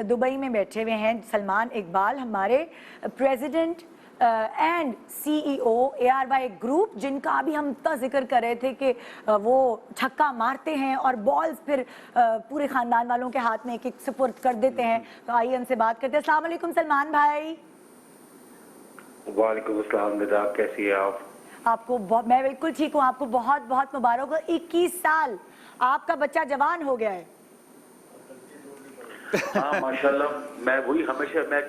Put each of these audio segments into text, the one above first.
Dubai में बैठे हुए हैं सलमान इकबाल, हमारे president and CEO ARY group, जिनका अभी हम इतना जिक्र कर रहे थे कि वो छक्का मारते हैं और बॉल्स फिर पूरे खानदान वालों के हाथ में एक एक सुपुर्द कर देते हैं। तो आइए हमसे बात करते हैं। अस्सलाम वालेकुम सलमान भाई। वालेकुम अस्सलाम निदा, कैसी है आप? आपको मैं बिल्कुल ठीक हूँ। आपको बहुत बहुत मुबारक हो। 21 साल आपका बच्चा जवान हो गया है। हाँ माशाल्लाह। मैं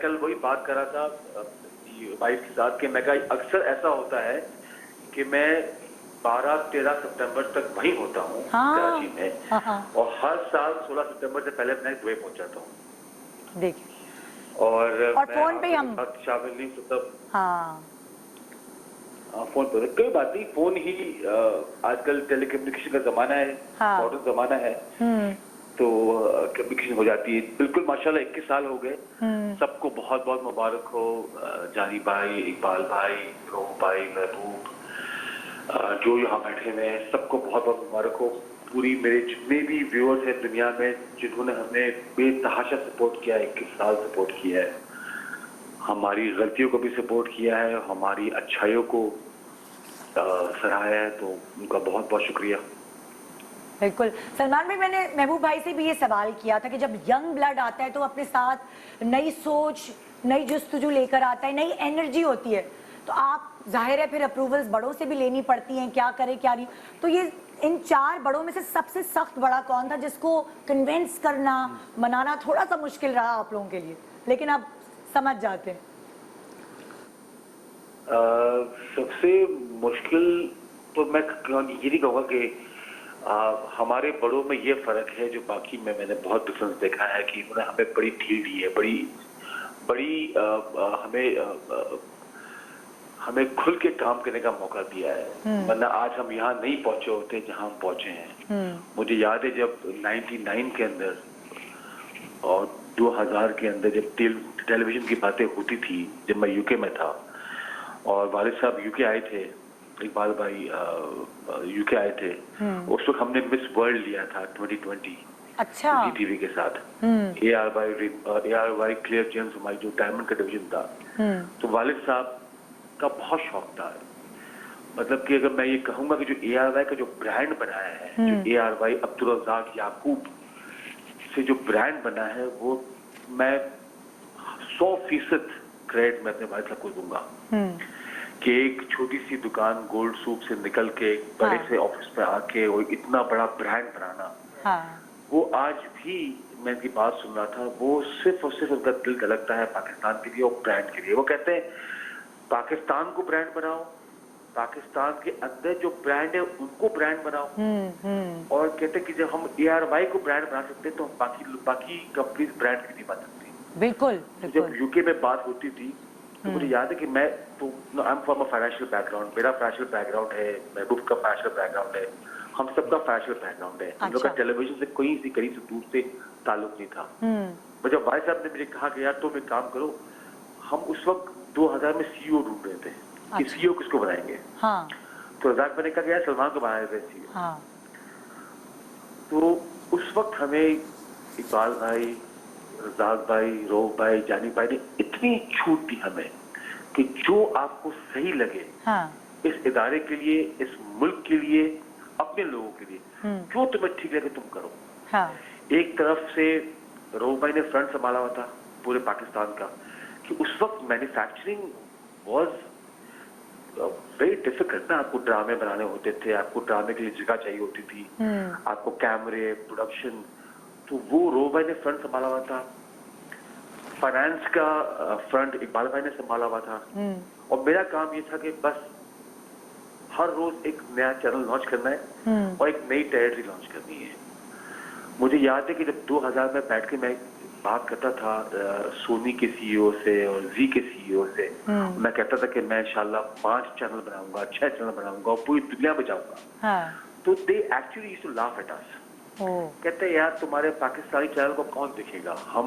कल वही बात कर रहा था वाइफ के साथ कि मैं कहा अक्सर ऐसा होता है कि मैं 12-13 सितंबर तक वहीं होता हूँ कराची में। और हर साल 16 सितंबर से पहले मैं दुबई पहुंच जाता हूँ। देखिए और फोन पे हम शामिल नहीं तो तब फोन पर कोई बात नहीं। फोन ही आजकल टेलीकम्युनिकेशन का जमाना है, मॉडर्न जमाना है, तो कम्युनिकेशन हो जाती है। बिल्कुल माशाल्लाह 21 साल हो गए। सबको बहुत बहुत मुबारक हो। जानी भाई, इकबाल भाई, रोह भाई, महबूब, जो यहाँ बैठे हुए हैं, सबको बहुत बहुत मुबारक हो। पूरी मेरे जितने भी व्यूअर्स हैं दुनिया में, जिन्होंने हमें बेतहाशा सपोर्ट किया है, 21 साल सपोर्ट किया है, हमारी गलतियों को भी सपोर्ट किया है, हमारी अच्छाइयों को सराहाया है, तो उनका बहुत बहुत शुक्रिया। बिल्कुल सलमान भाई, मैंने महबूब भाई से भी ये सवाल किया था कि जब यंग ब्लड आता है तो अपने साथ नई सोच, नई जुस्तजू लेकर आता है, नई एनर्जी होती है। तो आप जाहिर है फिर अप्रूवल्स बड़ों से भी लेनी पड़ती हैं, क्या करे क्या नहीं। तो ये इन 4 बड़ों में से सबसे सख्त बड़ा कौन था जिसको कन्विंस करना, मनाना थोड़ा सा मुश्किल रहा आप लोगों के लिए, लेकिन आप समझ जाते हैं? सबसे मुश्किल तो मैं ये नहीं कहूँगा कि हमारे बड़ों में ये फर्क है जो बाकी में मैंने बहुत डिफरेंस देखा है कि उन्होंने हमें बड़ी ढील दी है, बड़ी हमें खुल के काम करने का मौका दिया है। वरना आज हम यहाँ नहीं पहुंचे होते जहाँ हम पहुंचे हैं। मुझे याद है जब 99 के अंदर और 2000 के अंदर जब टेलीविजन की बातें होती थी, जब मैं यूके में था और वालिद साहब यूके आए थे, इकबाल भाई यूके आए थे, उस वक्त हमने मिस वर्ल्ड लिया था 2020। अच्छा। टीवी के साथ ARY क्लियर जेम्स हमारी जो डायमंड का डिवीजन था। तो वालिद साहब का बहुत शौक था। मतलब कि अगर मैं ये कहूंगा कि जो ARY का जो ब्रांड बनाया है, जो ARY अब्दुल रज़ाक याकूब से जो ब्रांड बना है, वो मैं 100% क्रेडिट मैं अपने वालिद साहब को दूंगा कि एक छोटी सी दुकान गोल्ड सूप से निकल के बड़े से ऑफिस में आके और इतना बड़ा ब्रांड बनाना, वो आज भी मैं इनकी बात सुन रहा था, वो सिर्फ और सिर्फ उनका दिल धड़कता है पाकिस्तान के लिए और ब्रांड के लिए। वो कहते हैं पाकिस्तान को ब्रांड बनाओ, पाकिस्तान के अंदर जो ब्रांड है उनको ब्रांड बनाओ। और कहते हैं कि जब हम ARY को ब्रांड बना सकते हैं तो हम बाकी कंपनीज ब्रांड की नहीं बना सकती। बिल्कुल। जब यूके में बात होती थी तो मुझे याद है कि मैं तो I am from a financial background, मेरा फाइनेंशियल बैकग्राउंड है, महबूब का फाइनेंशियल बैकग्राउंड है, हम सबका फाइनेंशियल बैकग्राउंड है। हम लोग का टेलीविजन से कोई सी करीब से दूर से ताल्लुक नहीं था। पर जब भाई साहब ने मुझे कहा कि यार तुम एक काम करो, हम उस वक्त 2000 में CEO ढूंढ रहे थे कि CEO किसको बनाएंगे। तो रज़ाक भाई ने कहा कि यार सलमान को बनाए थे CEO। तो उस वक्त हमें इकबाल भाई, रज़ाक भाई, रोह भाई, जानी भाई ने इतनी छूट दी हमें कि जो आपको सही लगे इस इदारे के लिए, इस मुल्क के लिए, अपने लोगों के लिए, जो तुम्हें ठीक लगे तुम करो। एक तरफ से रोह भाई ने फ्रंट संभाला हुआ था पूरे पाकिस्तान का कि उस वक्त मैन्युफैक्चरिंग वाज वेरी डिफिकल्ट ना। आपको ड्रामे बनाने होते थे, आपको ड्रामे के लिए जगह चाहिए होती थी, आपको कैमरे, प्रोडक्शन, तो वो रोह भाई ने फ्रंट संभाला हुआ था। फाइनेंस का फ्रंट इकबाल भाई ने संभाला हुआ था। और मेरा काम ये था कि बस हर रोज एक नया चैनल लॉन्च करना है और एक नई टेरिटरी लॉन्च करनी है। मुझे याद है कि जब 2000 में बैठ के मैं बात करता था सोनी के CEO से और जी के CEO से, मैं कहता था कि मैं इंशाल्लाह 5 चैनल बनाऊंगा, 6 चैनल बनाऊंगा और पूरी दुनिया में जाऊंगा। तो they actually used to laugh at us. कहते हैं यार तुम्हारे पाकिस्तानी चैनल को कौन देखेगा, हम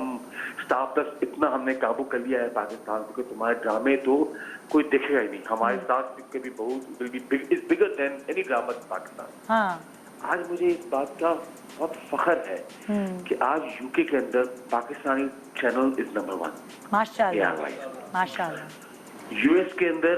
स्टार प्लस इतना हमने काबू कर लिया है पाकिस्तान को कि तुम्हारे ड्रामे तो कोई देखेगा ही नहीं। हमारे साथ के भी बहुत is bigger than any drama इन पाकिस्तान। आज मुझे इस बात का बहुत फख्र है कि आज यूके के अंदर पाकिस्तानी चैनल इज नंबर 1 माशाल्लाह, ARY। माशाल्लाह, यूएस के अंदर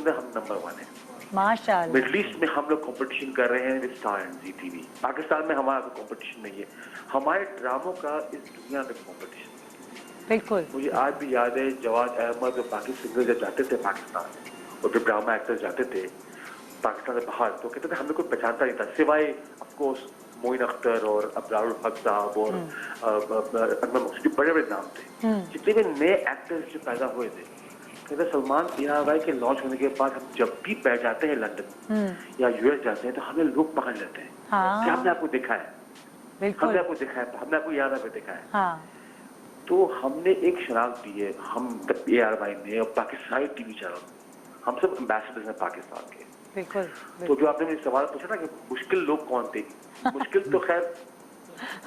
हम नंबर 1 है। माशाल्लाह। मिडल ईस्ट में हम लोग कंपटीशन कर रहे हैं with Star and Zee TV. Pakistan में हमारा कोई कंपटीशन नहीं है। हमारे ड्रामों का इस दुनिया में कंपटीशन है। बिल्कुल। मुझे आज भी याद है जवाद अहमद और बाकी सिंगर जब जाते थे पाकिस्तान, और जब ड्रामा एक्टर्स जाते थे पाकिस्तान से बाहर, तो कहते थे हमें कोई पहचानता नहीं था सिवाय ऑफकोर्स मोइन अख्तर और अब्रारुल हक साहब और अनवर मकसूद, बड़े बड़े नाम थे। जितने भी नए एक्टर्स जो पैदा हुए थे, कहते सलमान ARY के लॉन्च होने के बाद हम जब भी बैठ जाते हैं लंदन या यूएस जाते हैं तो हमें लोग पकड़ लेते हैं कि हमने आपको देखा है, बिल्कुल। हमने आपको देखा है, हमने आपको ARY पे देखा है। हाँ, तो हमने एक शराब दी है, हम ARY ने और पाकिस्तानी टीवी चैनल, हम सब एम्बेसडर्स हैं पाकिस्तान के। बिल्कुल, तो जो आपने मुझे सवाल पूछा ना कि मुश्किल लोग कौन थे, मुश्किल तो खैर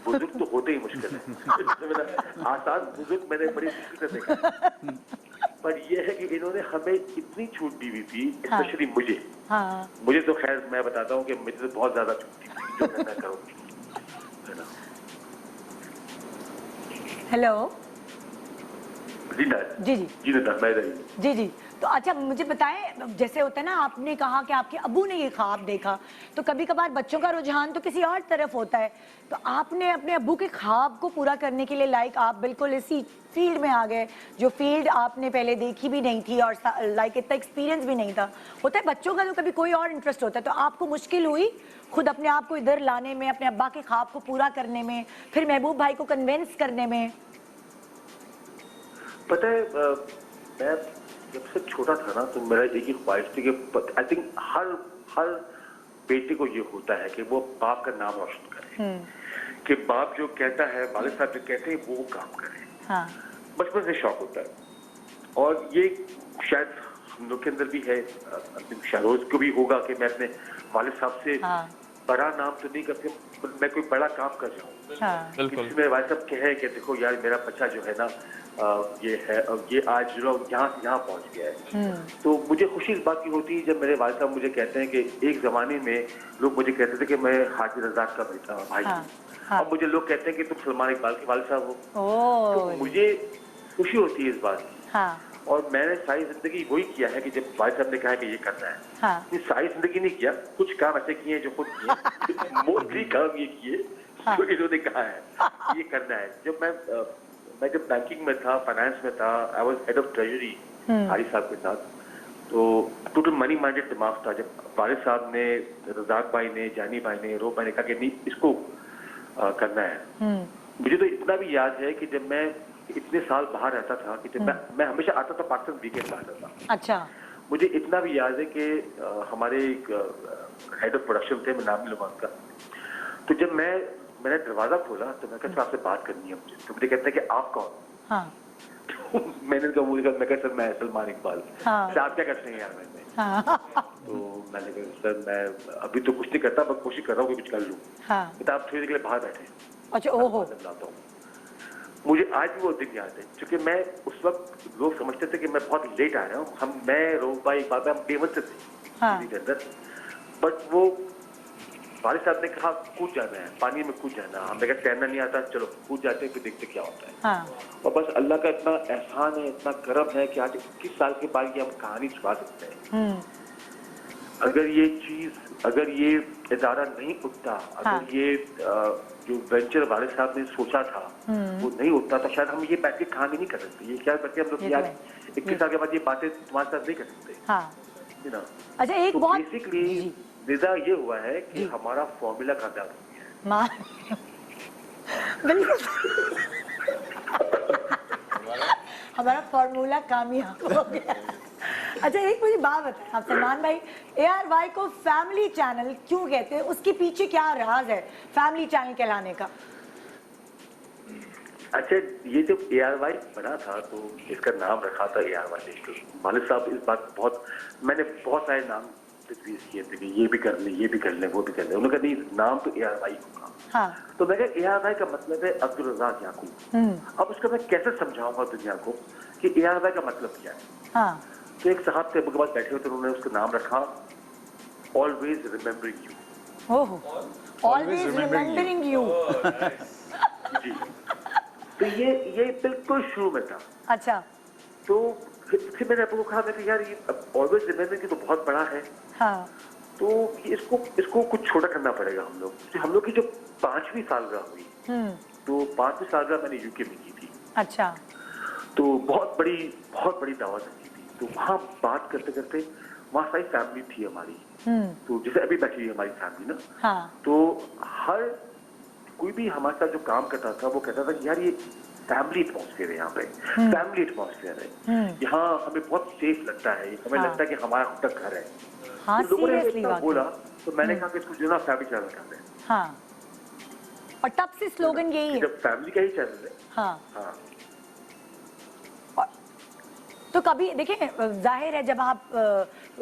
बुजुर्ग तो होते ही मुश्किल है। आसान बुजुर्ग मैंने बड़ी मुश्किल से देखा, पर ये है कि इन्होंने हमें इतनी छूट दी हुई थी, स्पेशली मुझे तो खैर मैं बताता हूँ कि मुझे तो बहुत ज्यादा छूट दी थी, जो मैं करूँगी, है ना। हेलो। जी जी जी जी नेता, मैं इधर ही हूँ। जी जी। तो अच्छा मुझे बताएं, जैसे होता है ना, आपने कहा कि आपके अबू ने ये ख्वाब देखा, तो कभी कभार बच्चों का रुझान तो किसी और तरफ होता है, तो आपने अपने अबू के ख्वाब को पूरा करने के लिए लाइक आप बिल्कुल इसी फील्ड में आ गए, जो फील्ड आपने पहले देखी भी नहीं थी और लाइक इतना एक्सपीरियंस भी नहीं था। होता है बच्चों का तो कभी कोई और इंटरेस्ट होता है, तो आपको मुश्किल हुई खुद अपने आप को इधर लाने में, अपने अब्बा के ख्वाब को पूरा करने में, फिर महबूब भाई को कन्विंस करने में? पता है मैं जब से छोटा था ना, तो मेरा एक ही ख्वाहिश थी कि आई थिंक हर बेटे को ये होता है कि वो बाप का नाम रोशन करे, कि बाप जो कहता है, वालिद साहब जो कहते हैं वो काम करे। हाँ। बचपन से शौक होता है, और ये शायद हम लोग के अंदर भी है। शहरोज को भी होगा कि मैं अपने वालिद साहब से बड़ा नाम तो नहीं करती, मैं कोई बड़ा काम कर जाऊँ। हाँ। बिल्कुल। मेरे वालिद साहब कहे कि देखो यार मेरा बच्चा जो है ना, ये है, ये आज यहाँ से यहाँ पहुँच गया है। तो मुझे खुशी इस बात की होती है जब मेरे वालिद साहब मुझे कहते हैं कि एक जमाने में लोग मुझे कहते थे कि मैं हाजी रज़ाक का बेटा भाई हूँ। अब मुझे लोग कहते हैं कि तुम सलमान इकबाल के वालिद साहब हो। तो मुझे खुशी होती है इस बात की। और मैंने सारी जिंदगी वही किया है कि जब वालिद साहब ने कहा कि ये करना है, ये सारी जिंदगी नहीं किया, कुछ काम ऐसे किए जो खुद किए, मोस्टली काम ये किए जो इन्होंने कहा है ये करना है। जब मैं जब बैंकिंग में था, फाइनेंस में था, I was head of treasury हारी साहब के साथ, तो टोटल मनी माइंडेड दिमाग था। जब वालिद साहब ने, रज़ाक भाई ने, जानी भाई ने, रो भाई ने कहा कि नहीं इसको करना है, मुझे तो इतना भी याद है कि जब मैं इतने साल बाहर रहता था कि जब मैं हमेशा आता था पाकिस्तान वीकेंड में आता था। अच्छा। मुझे इतना भी याद है कि हमारे एक हेड ऑफ प्रोडक्शन थे, मैं नाम नहीं लूंगा उनका, तो जब मैंने दरवाजा खोला तो मैं कहा आपसे बात करनी है मुझे, तो मुझे कहते हैं कि आप कौन? तो मैंने कहा सर मैं सलमान इकबाल। आप क्या करते हैं यार? तो मैंने कहा सर मैं अभी तो कुछ नहीं करता, मैं कोशिश कर रहा हूँ कि कुछ कर लूँ। तो आप थोड़ी देर के लिए बाहर बैठे। अच्छा। ओहो। मुझे आज भी वो दिन याद है, क्योंकि मैं उस वक्त लोग समझते थे कि मैं बहुत लेट आ रहा हूँ। मैं रोब भाई इकबाल हम बेवस थे के अंदर, बट वो वालिद साहब ने कहा कूद जाना है, पानी में कूद जाना। हमने कहा तैरना नहीं आता, चलो कूद जाते हैं फिर देखते क्या होता है। और बस अल्लाह का इतना एहसान है, इतना करम है कि आज 21 साल के बाद ये हम कहानी छुपा सकते हैं। अगर ये चीज, अगर ये इदारा नहीं उठता, अगर ये जो वेंचर वालिद साहब ने सोचा था वो नहीं उठता, तो शायद हम ये बैठ के कहानी नहीं कर सकते। ये क्या करते हम लोग आज 21 साल के बाद ये बातें तुम्हारे साथ नहीं कर सकते। अच्छा, एक तो बहुत बेसिकली निदा ये हुआ है कि हमारा फॉर्मूला कामयाब हो गया। बिल्कुल हमारा फॉर्मूला कामयाब हो गया। अच्छा, एक मुझे बात बताएं आप सलमान भाई, ARY को फैमिली चैनल क्यों कहते हैं? उसके पीछे क्या राज है फैमिली चैनल कहलाने का? अच्छा, ये जब ARY बना था तो इसका नाम रखा था ARY। वालिद साहब इस बात मैंने बहुत सारे नाम किए थे कि ये भी कर ले, ये भी कर ले, वो भी कर ले। उन्होंने कहा नहीं नाम तो ARY होगा। तो मैं कहा ARY का मतलब है अब्दुल रज़ाक याकूब। अब उसका मैं कैसे समझाऊंगा दुनिया को कि ARY का मतलब क्या है। तो एक साहब थे, उनके पास बैठे हुए थे, उन्होंने उसका नाम रखा always remembering you. Oh, always remembering you. जी। तो ये बिल्कुल शुरू में था। अच्छा। तो फिर मैंने आपको कहा, मैं यार ये ऑलवेज रिमेम्बरिंग तो बहुत बड़ा है, हाँ। तो इसको कुछ छोटा करना पड़ेगा हम लोग। तो हम लोग की जो 5वीं सालगिरह हुई, तो 5वीं सालगिरह मैंने यूके में की थी। अच्छा। तो बहुत बड़ी दावत रखी थी। तो वहाँ बात करते करते वहाँ सारी फैमिली थी हमारी। तो जैसे अभी बैठी है हमारी फैमिली ना, हाँ। तो हर कोई भी हमारे साथ जो काम करता था वो कहता था कि यार ये फैमिली एटमॉस्फेयर है, यहाँ पे फैमिली एटमॉस्फेयर है, यहाँ हमें बहुत सेफ लगता है, हमें हाँ। लगता है कि हमारा खुद का घर है। हाँ, तो लोगों ने सीरियसली इतना वाकई। बोला, तो मैंने कहा कि इसको जो ना फैमिली चैनल करते हैं। हाँ, और तब से स्लोगन यही है। जब फैमिली का ही चैनल है। हाँ। हाँ। तो कभी देखिए, जाहिर है जब आप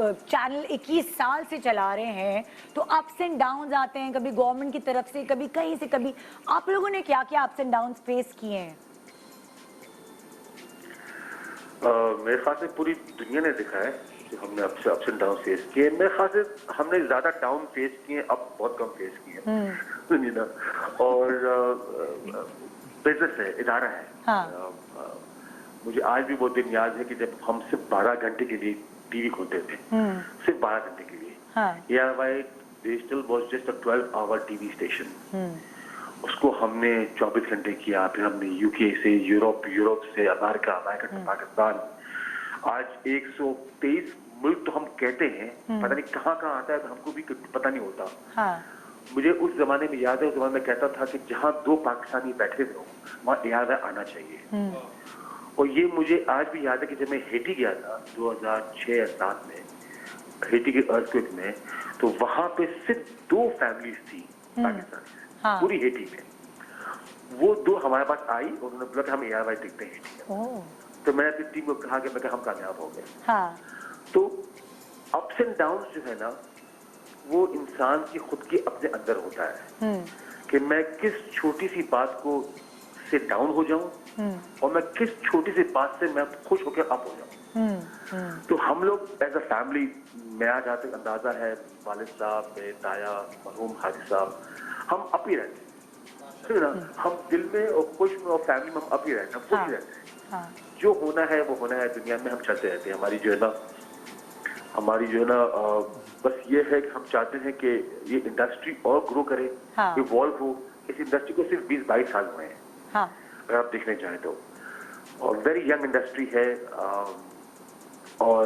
चैनल 21 साल से चला रहे हैं तो अप्स एंड डाउन्स आते हैं, कभी गवर्नमेंट की तरफ से, कभी कहीं से, कभी आप लोगों ने क्या क्या अप्स एंड डाउन्स फेस किए हैं? मेरे ख्याल से पूरी दुनिया ने देखा है कि हमने अप्स एंड डाउन फेस किए। मेरे ख्याल से हमने ज्यादा डाउन फेस किए, अप बहुत कम फेस किए ना। और बिजनेस है, इदारा है। हाँ। मुझे आज भी वो दिन याद है कि जब हम सिर्फ 12 घंटे के लिए टीवी खोलते थे, सिर्फ 12 घंटे के लिए। हाँ। ARY digital was just a 12-hour TV station. उसको हमने 24 घंटे किया, फिर हमने यूके से यूरोप से अमेरिका से पाकिस्तान, आज 123 मुल्क तो हम कहते हैं, पता नहीं कहाँ कहाँ आता है, तो हमको भी पता नहीं होता। हाँ। मुझे उस जमाने में याद है, उस जमाने में कहता था कि जहाँ 2 पाकिस्तानी बैठे हो वहाँ ARY आना चाहिए। और ये मुझे आज भी याद है कि जब मैं हेटी गया था 2006 या 7 में, हेटी के अर्थक्वेक में, तो वहां पे सिर्फ 2 फैमिलीज थी पाकिस्तान से। हाँ। पूरी हेटी में वो 2 हमारे पास आई, उन्होंने बोला कि हम ARY देखते हैं हेटी में। तो मैंने अपनी टीम को कहा कि हम कामयाब हो गए। हाँ। तो अप्स एंड डाउन जो है ना, वो इंसान की खुद के अपने अंदर होता है कि मैं किस छोटी सी बात को से डाउन हो जाऊं और मैं किस छोटी सी बात से मैं खुश होकर अप हो जाऊं। तो हम लोग एज अ फैमिली, मेरा जहाँ तक अंदाजा है, वालिद साहब, मेरे ताया, मरहूम हाजी साहब, हम अप ही रहते हैं, ठीक है ना। हम दिल में और खुश में और फैमिली में हम अप ही रहते हैं, खुश ही रहते हैं। हाँ। जो होना है वो होना है, दुनिया में हम चलते रहते हैं। हमारी जो है ना बस ये है कि हम चाहते हैं कि ये इंडस्ट्री और ग्रो करे, इवॉल्व हो। इस इंडस्ट्री को सिर्फ 20-22 साल हुए हैं, हाँ। अगर आप देखने चाहें तो, और वेरी यंग इंडस्ट्री है। और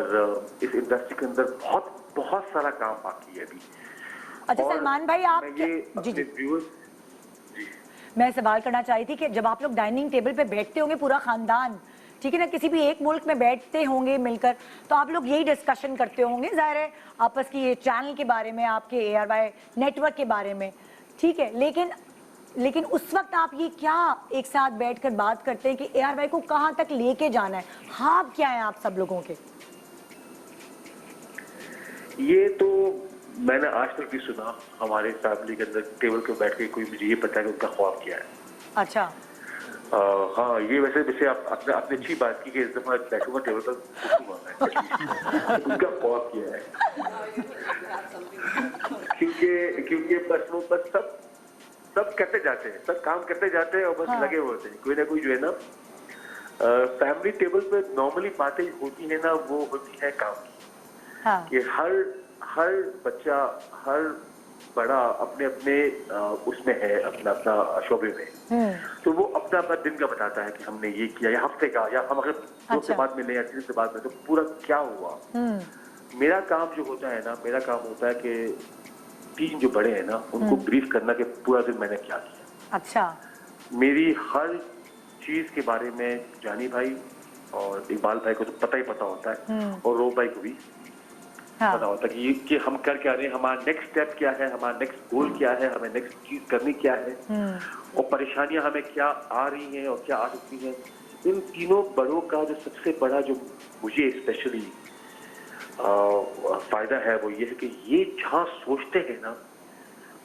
इस इंडस्ट्री के अंदर बहुत सारा काम बाकी है अभी। अच्छा सलमान भाई, आप मैं सवाल करना चाह रही थी कि जब आप लोग डाइनिंग टेबल पे बैठते होंगे पूरा खानदान, ठीक है ना, किसी भी एक मुल्क में बैठते होंगे मिलकर, तो आप लोग यही डिस्कशन करते होंगे जाहिर है आपस की चैनल के बारे में, आपके ARY नेटवर्क के बारे में, ठीक है। लेकिन उस वक्त आप ये क्या एक साथ बैठकर बात करते हैं कि ARY को कहाँ तक लेके जाना है, हाँ क्या है आप सब लोगों के? ये तो मैंने आज तक भी सुना हमारे फैमिली के अंदर टेबल पे बैठ के, कोई मुझे ये पता है कि उनका ख्वाब क्या है। अच्छा। हाँ, ये वैसे आप आपने अच्छी बात की कि इस दफा बैठूंगा टेबल पर, पूछूंगा मैं उनका ख्वाब क्या है। क्योंकि बस सब करते जाते हैं, सब काम करते जाते हैं और बस लगे होते हैं। कोई ना कोई जो है ना, फैमिली टेबल पे नॉर्मली बातें होती है ना, वो होती है काम की। कि हर बच्चा, हर बड़ा अपने उसमें है, अपना शोबे में। तो वो अपना दिन का बताता है कि हमने ये किया, या हफ्ते का, या हम अगर 2 से बाद मिले या 3 से बाद में, तो पूरा क्या हुआ। मेरा काम जो होता है ना, मेरा काम होता है कि 3 जो बड़े हैं ना, उनको ब्रीफ करना कि पूरा दिन मैंने क्या किया। अच्छा। मेरी हर चीज के बारे में जानी भाई और इकबाल भाई को तो पता होता है, और रो भाई को भी पता होता है कि हम कर क्या रहे हैं, हमारा नेक्स्ट स्टेप क्या है, हमारा नेक्स्ट गोल क्या है, हमें नेक्स्ट चीज करनी क्या है, और परेशानियां हमें क्या आ रही हैं और क्या आ सकती हैं। इन तीनों बड़ों का जो सबसे बड़ा, जो मुझे स्पेशली फायदा है, वो ये है कि ये जहाँ सोचते हैं ना,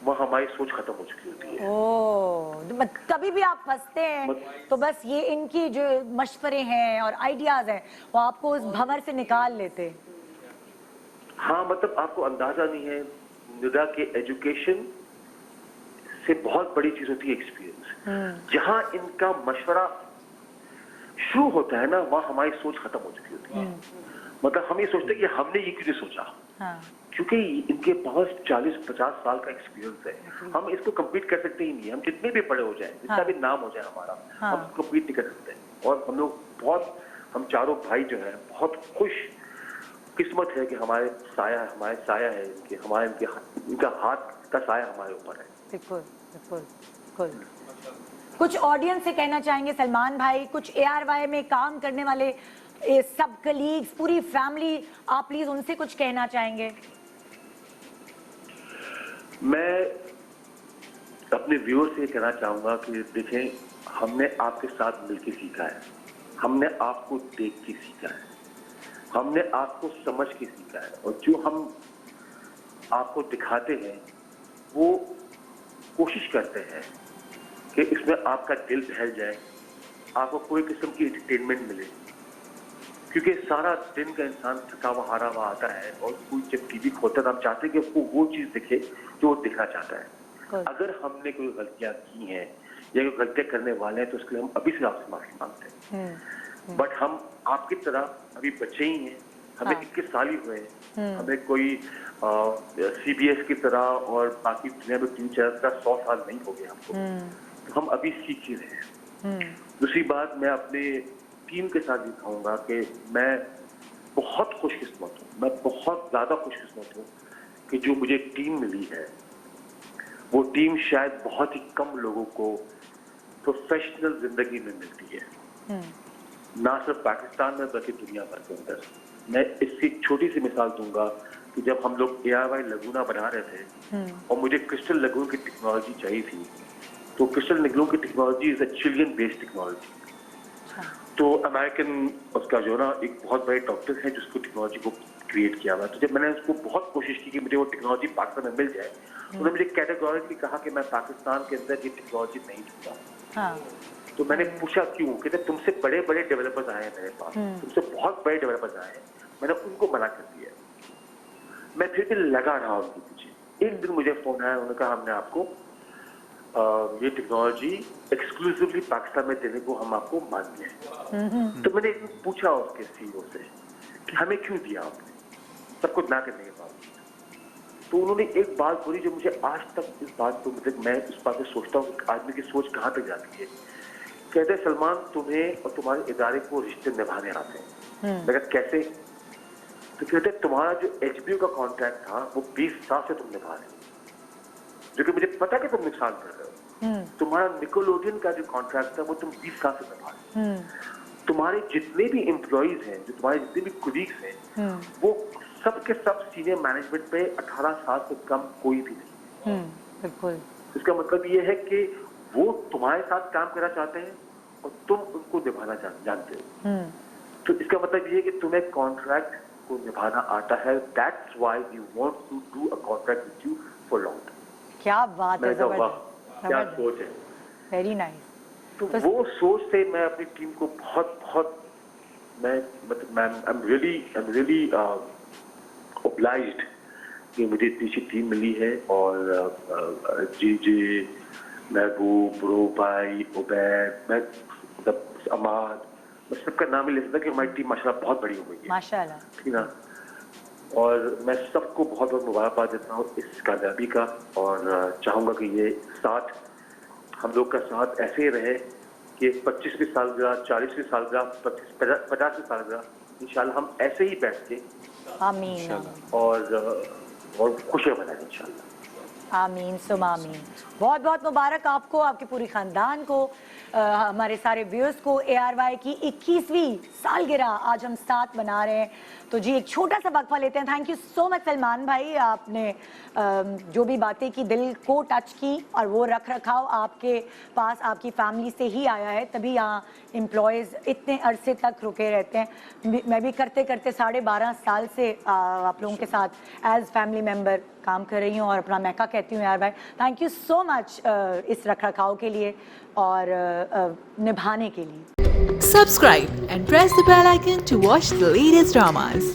वहाँ हमारी सोच खत्म हो चुकी होती है। ओह, कभी भी आप फंसते हैं तो बस ये इनकी जो मशवरे हैं और आइडियाज हैं, वो आपको उस भंवर से निकाल लेते। हाँ, मतलब आपको अंदाजा नहीं है, निदा के एजुकेशन से बहुत बड़ी चीज होती है एक्सपीरियंस। जहां इनका मशवरा शुरू होता है ना, वहां हमारी सोच खत्म हो चुकी होती है। मतलब हम ये सोचते हैं कि हमने ये क्यों नहीं सोचा, क्योंकि इनके पास 40-50 साल का एक्सपीरियंस है। हम इसको कम्पीट कर सकते ही नहीं। हम जितने भी बड़े हो जाए, जितना भी नाम हो जाए हमारा, हम कम्पीट नहीं कर सकते। और हम लोग हम चारों भाई जो है बहुत खुश किस्मत है कि हमारे साया है इनका हाथ का साया हमारे ऊपर है। बिल्कुल बिल्कुल बिल्कुल। कुछ ऑडियंस से कहना चाहेंगे सलमान भाई, कुछ ARY में काम करने वाले सब कलीग्स, पूरी फैमिली, आप प्लीज उनसे कुछ कहना चाहेंगे? मैं अपने व्यूअर से कहना चाहूंगा कि देखें, हमने आपके साथ मिलकर सीखा है, हमने आपको देख के सीखा है, हमने आपको समझ के सीखा है। और जो हम आपको दिखाते हैं वो कोशिश करते हैं कि इसमें आपका दिल बहल जाए, आपको कोई किस्म की एंटरटेनमेंट मिले। क्योंकि सारा दिन का इंसान थका हुआ हारा हुआ आता है और कोई जब टीवी खोलता है तो हम चाहते हैं कि उसको वो चीज दिखे जो वो दिखना चाहता है। अगर हमने कोई गलतियां की हैं या कोई गलतियां करने वाले हैं तो उसके लिए हम अभी से आपसे माफी मांगते हैं। बट हम आपकी तरह अभी बच्चे ही हैं, हमें 21 साल ही हुए हैं। हमें कोई CBS की तरह और बाकी दुनिया में टीवी चैनल का 100 साल नहीं हो गया हमको। तो हम अभी सीख ही रहे हैं। दूसरी बात, मैं अपने टीम के साथ भी कहूंगा कि मैं बहुत खुशकिस्मत हूँ, मैं बहुत ज्यादा खुशकिस्मत हूँ कि जो मुझे टीम मिली है वो टीम शायद बहुत ही कम लोगों को प्रोफेशनल जिंदगी में मिलती है, ना सिर्फ पाकिस्तान में बल्कि दुनिया भर के अंदर। मैं इसकी छोटी सी मिसाल दूंगा कि जब हम लोग ARY लगूना बना रहे थे और मुझे क्रिस्टल लगून की टेक्नोलॉजी चाहिए थी, तो क्रिस्टल लगून की technology is a Chilean based technology. तो अमेरिकन उसका जो ना एक बहुत बड़े डॉक्टर है जिसको टेक्नोलॉजी को क्रिएट किया हुआ। तो जब मैंने उसको बहुत कोशिश की कि मुझे वो टेक्नोलॉजी पाकिस्तान में मिल जाए, उन्होंने मुझे कैटेगोरिकली कहा कि मैं पाकिस्तान के अंदर ये टेक्नोलॉजी नहीं दूंगा। तो मैंने पूछा क्यों, कहते तुमसे बड़े बड़े डेवलपर्स आए हैं मेरे पास, तुमसे बहुत बड़े डेवलपर्स आए हैं, मैंने उनको मना कर दिया। मैं फिर भी लगा रहा उनके पीछे। एक दिन मुझे फोन आया, उन्होंने कहा हमने आपको ये टेक्नोलॉजी एक्सक्लूसिवली पाकिस्तान में देने को हम आपको मानते हैं। तो मैंने पूछा उसके CEO से कि हमें क्यों दिया आपने, सब कुछ ना करने के बाद। तो उन्होंने एक बात बोली जो मुझे आज तक इस बात को, मतलब मैं इस बात को सोचता हूँ आदमी की सोच कहाँ तक जाती है। कहते सलमान, तुम्हें और तुम्हारे इदारे को रिश्ते निभाने आते हैं। मैं कहता कैसे? तो कहते तुम्हारा जो HBO का कॉन्ट्रैक्ट था वो 20 साल से तुम निभा रहे हो, जो कि मुझे पता कि तुम नुकसान कर रहे हो। तुम्हारा निकोलोडियन का जो कॉन्ट्रैक्ट था वो तुम 20 साल से निभा रहे हो। तुम्हारे जितने भी एम्प्लॉइज हैं, जो तुम्हारे जितने भी कुलीग्स हैं, वो सब के सब सीनियर मैनेजमेंट पे 18 साल से कम कोई भी नहीं। बिल्कुल। इसका मतलब ये है कि वो तुम्हारे साथ काम करना चाहते हैं और तुम उनको निभाना जानते हो। तो इसका मतलब ये है कि तुम्हें कॉन्ट्रैक्ट को निभाना आता है। That's why we want to do a contract with you for long. क्या बात है, क्या सोच है, वेरी नाइस। तो वो सोच से मैं अपनी टीम को बहुत मैं आई एम रियली ऑब्लाइज्ड कि मुझे इतनी अच्छी टीम मिली है। और जी महबूब, रो भाई, उबैद, मैं अमाद, मैं सबका नाम ही ले सकता कि हमारी टीम माशाल्लाह बहुत बड़ी हो गई है माशाल्लाह, ठीक ना। और मैं सबको बहुत मुबारकबाद देता हूँ इस कामयाबी का, और चाहूँगा कि ये साथ हम लोग का साथ ऐसे ही रहे कि 25वीं सालगिरह, 40वीं सालगिरह, 50वीं सालगिरह इंशाल्लाह हम ऐसे ही बैठ के आमीन और खुशियाँ मनाएंगे इंशाल्लाह। आमीन सुम आमीन। बहुत बहुत मुबारक आपको, आपके पूरी खानदान को, हमारे सारे व्यूअर्स को। ARY की 21वीं सालगिरह आज हम साथ मना रहे हैं। तो जी एक छोटा सा वक्फा लेते हैं। Thank you so much Salman भाई, आपने जो भी बातें की दिल को टच की, और वो रख रखाव आपके पास आपकी फैमिली से ही आया है, तभी यहाँ एम्प्लॉयज़ इतने अरसे तक रुके रहते हैं। मैं भी करते करते 12.5 साल से आप लोगों के साथ एज फैमिली मेम्बर काम कर रही हूँ, और अपना मैका कहती हूँ यार भाई, थैंक यू सो मच इस रख रखाव के लिए और निभाने के लिए। Subscribe and press the bell icon to watch the latest dramas.